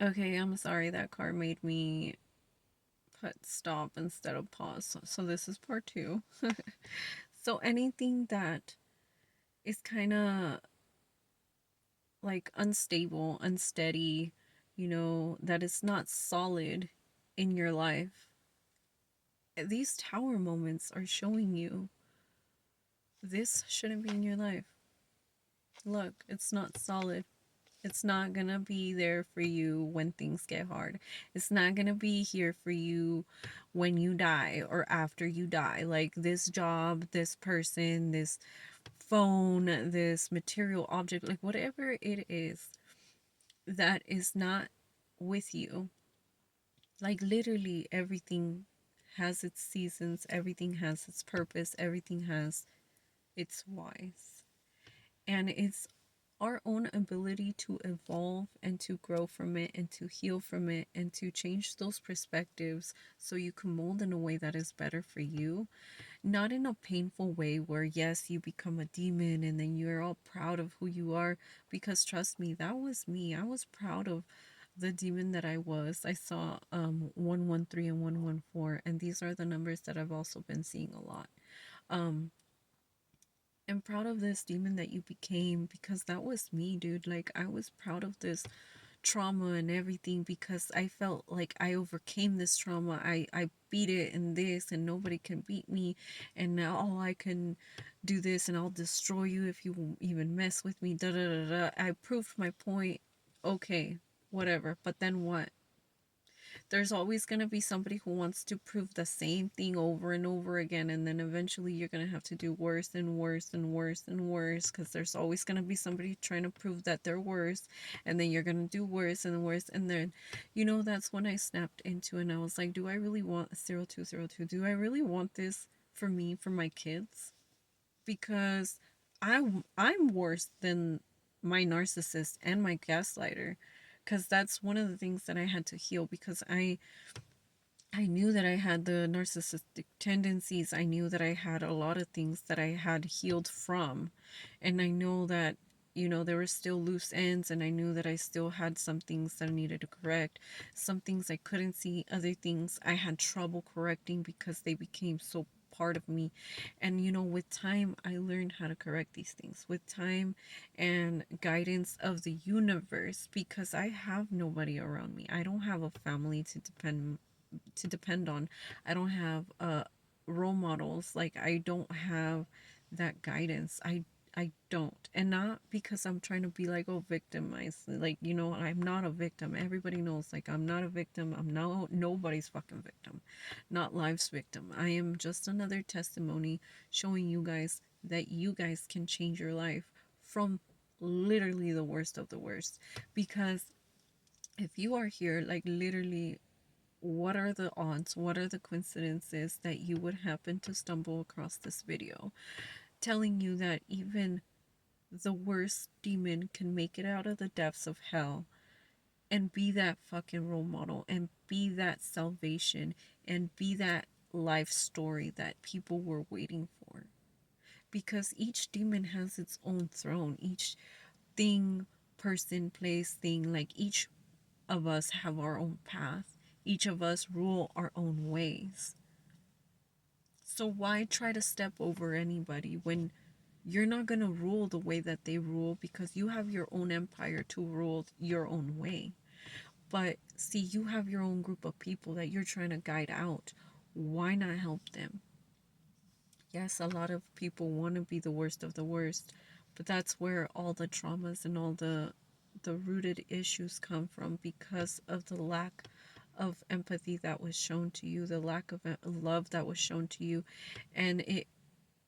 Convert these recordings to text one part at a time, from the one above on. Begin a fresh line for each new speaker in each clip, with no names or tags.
Okay, I'm sorry that car made me put stop instead of pause. So this is part two. So anything that is kind of like unstable, unsteady, that is not solid in your life, these tower moments are showing you this shouldn't be in your life. Look, it's not solid. It's not gonna be there for you when things get hard. It's not gonna be here for you when you die or after you die. Like this job, this person, this phone, this material object, like whatever it is that is not with you. Like literally everything has its seasons, everything has its purpose, everything has its whys. And it's our own ability to evolve and to grow from it and to heal from it and to change those perspectives so you can mold in a way that is better for you. Not in a painful way where, yes, you become a demon and then you're all proud of who you are. Because trust me, that was me. I was proud of the demon that I was. I saw 113 and 114, and these are the numbers that I've also been seeing a lot. Um, I'm proud of this demon that you became because that was me, dude. Like, I was proud of this trauma and everything because I felt like I overcame this trauma. I beat it in this, and nobody can beat me. And now all I can do this, and I'll destroy you if you even mess with me. Da da da da. I proved my point. Okay, whatever. But then what? There's always going to be somebody who wants to prove the same thing over and over again, and then eventually you're going to have to do worse and worse and worse and worse because there's always going to be somebody trying to prove that they're worse, and then you're going to do worse and worse. And then that's when I snapped into, and I was like, do I really want 0202? Do I really want this for me, for my kids? Because I'm worse than my narcissist and my gaslighter, because that's one of the things that I had to heal. Because I knew that I had the narcissistic tendencies. I knew that I had a lot of things that I had healed from. And I know that, there were still loose ends, and I knew that I still had some things that I needed to correct. Some things I couldn't see, other things I had trouble correcting because they became so part of me. And, with time, I learned how to correct these things. With time and guidance of the universe, because I have nobody around me. I don't have a family to depend on. I don't have role models. Like I don't have that guidance. I don't. And not because I'm trying to be like, oh, victimized. Like, I'm not a victim. Everybody knows, like, I'm not a victim. I'm not nobody's fucking victim. Not life's victim. I am just another testimony showing you guys that you guys can change your life from literally the worst of the worst. Because if you are here, like, literally, what are the odds, what are the coincidences that you would happen to stumble across this video telling you that even the worst demon can make it out of the depths of hell and be that fucking role model and be that salvation and be that life story that people were waiting for? Because each demon has its own throne, each thing, person, place, thing, like each of us have our own path. Each of us rule our own ways. So why try to step over anybody when you're not going to rule the way that they rule, because you have your own empire to rule your own way? But see, you have your own group of people that you're trying to guide out. Why not help them? Yes, a lot of people want to be the worst of the worst, but that's where all the traumas and all the rooted issues come from, because of the lack of empathy that was shown to you, the lack of love that was shown to you, and it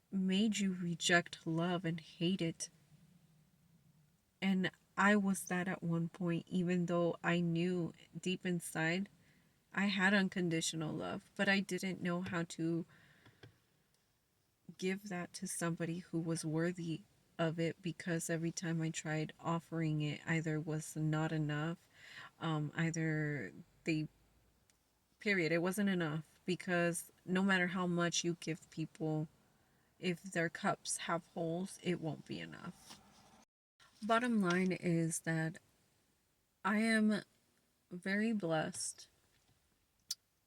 made you reject love and hate it. And I was that at one point, even though I knew deep inside I had unconditional love, but I didn't know how to give that to somebody who was worthy of it, because every time I tried offering it, either was not enough, either they, period, it wasn't enough, because no matter how much you give people, if their cups have holes, it won't be enough. Bottom line is that I am very blessed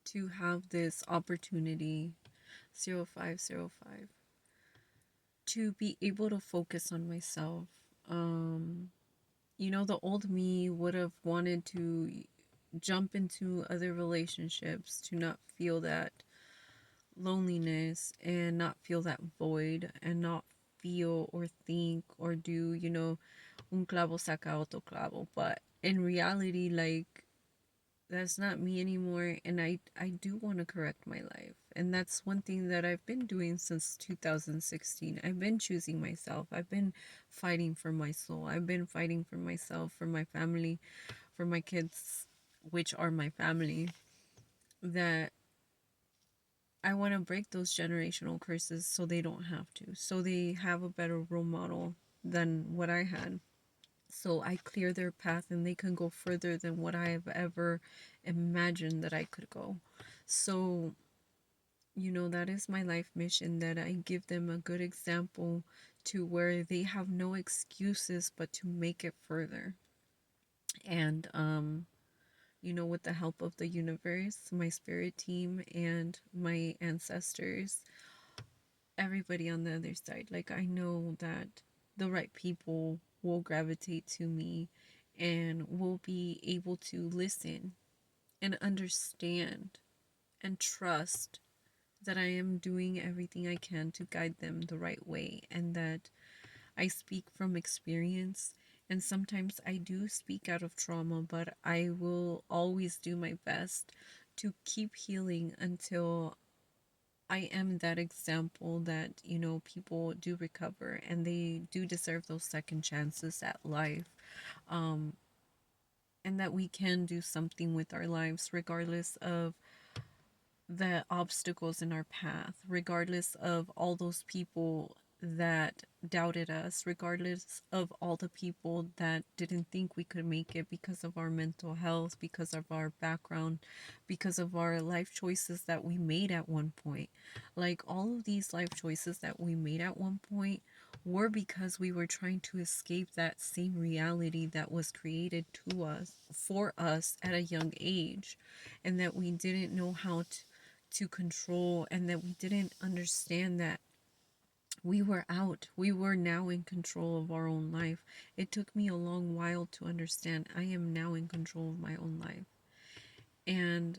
to have this opportunity, 0505, to be able to focus on myself. Um, the old me would have wanted to jump into other relationships to not feel that loneliness and not feel that void and not feel or think or do, un clavo saca otro clavo. But in reality, like, that's not me anymore, and I do want to correct my life. And that's one thing that I've been doing since 2016. I've been choosing myself. I've been fighting for my soul. I've been fighting for myself, for my family, for my kids, which are my family, that I want to break those generational curses so they don't have to. So they have a better role model than what I had. So I clear their path and they can go further than what I have ever imagined that I could go. So, that is my life mission, that I give them a good example to where they have no excuses but to make it further. And with the help of the universe, my spirit team, and my ancestors, everybody on the other side, like, I know that the right people will gravitate to me and will be able to listen and understand and trust that I am doing everything I can to guide them the right way, and that I speak from experience. And sometimes I do speak out of trauma, but I will always do my best to keep healing until I am that example that, people do recover and they do deserve those second chances at life. Um, and that we can do something with our lives regardless of the obstacles in our path, regardless of all those people that doubted us, regardless of all the people that didn't think we could make it because of our mental health, because of our background, because of our life choices that we made at one point. Like, all of these life choices that we made at one point were because we were trying to escape that same reality that was created to us, for us at a young age, and that we didn't know how to control, and that we didn't understand that we were now in control of our own life. It took me a long while to understand I am now in control of my own life. And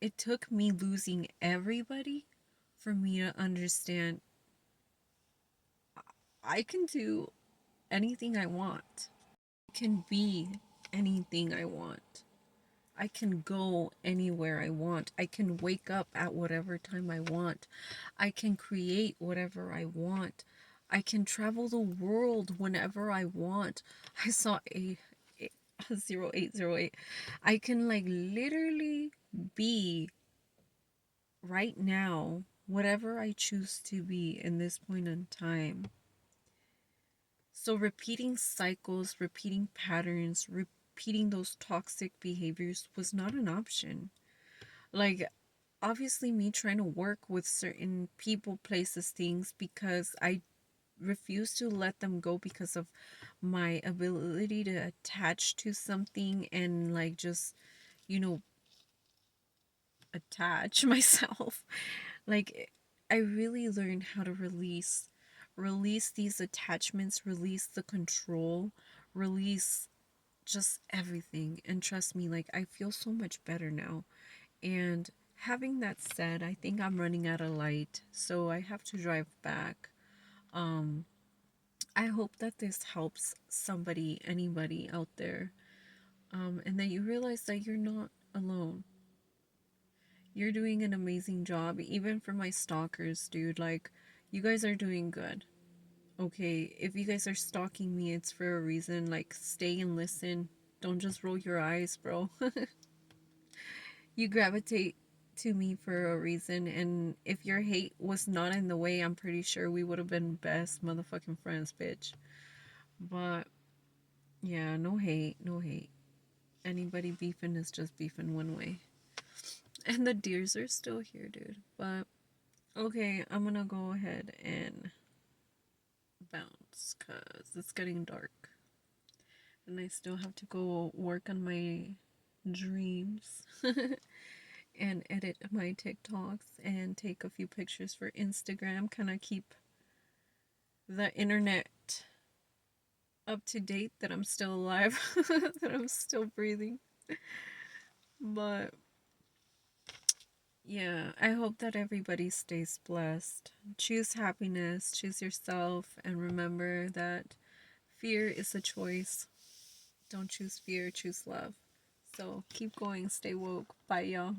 it took me losing everybody for me to understand I can do anything I want. I can be anything I want. I can go anywhere I want. I can wake up at whatever time I want. I can create whatever I want. I can travel the world whenever I want. I saw a 0808. I can, like, literally be right now whatever I choose to be in this point in time. So repeating cycles, repeating patterns, repeating those toxic behaviors was not an option. Like, obviously, me trying to work with certain people, places, things, because I refuse to let them go because of my ability to attach to something and, like, just, you know, attach myself. Like, I really learned how to release these attachments, release the control, release just everything. And trust me, like, I feel so much better now. And having that said, I think I'm running out of light, so I have to drive back. Um, I hope that this helps somebody, anybody out there, and that you realize that you're not alone. You're doing an amazing job, even for my stalkers, dude. Like, you guys are doing good. Okay, if you guys are stalking me, it's for a reason. Like, stay and listen. Don't just roll your eyes, bro. You gravitate to me for a reason, and if your hate was not in the way, I'm pretty sure we would have been best motherfucking friends, bitch. But yeah, no hate, no hate. Anybody beefing is just beefing one way. And the deers are still here, dude. But okay, I'm gonna go ahead and bounce because it's getting dark. And I still have to go work on my dreams and edit my TikToks and take a few pictures for Instagram, kind of keep the internet up to date, that I'm still alive, that I'm still breathing. But yeah, I hope that everybody stays blessed. Choose happiness, choose yourself, and remember that fear is a choice. Don't choose fear, choose love. So keep going, stay woke. Bye, y'all.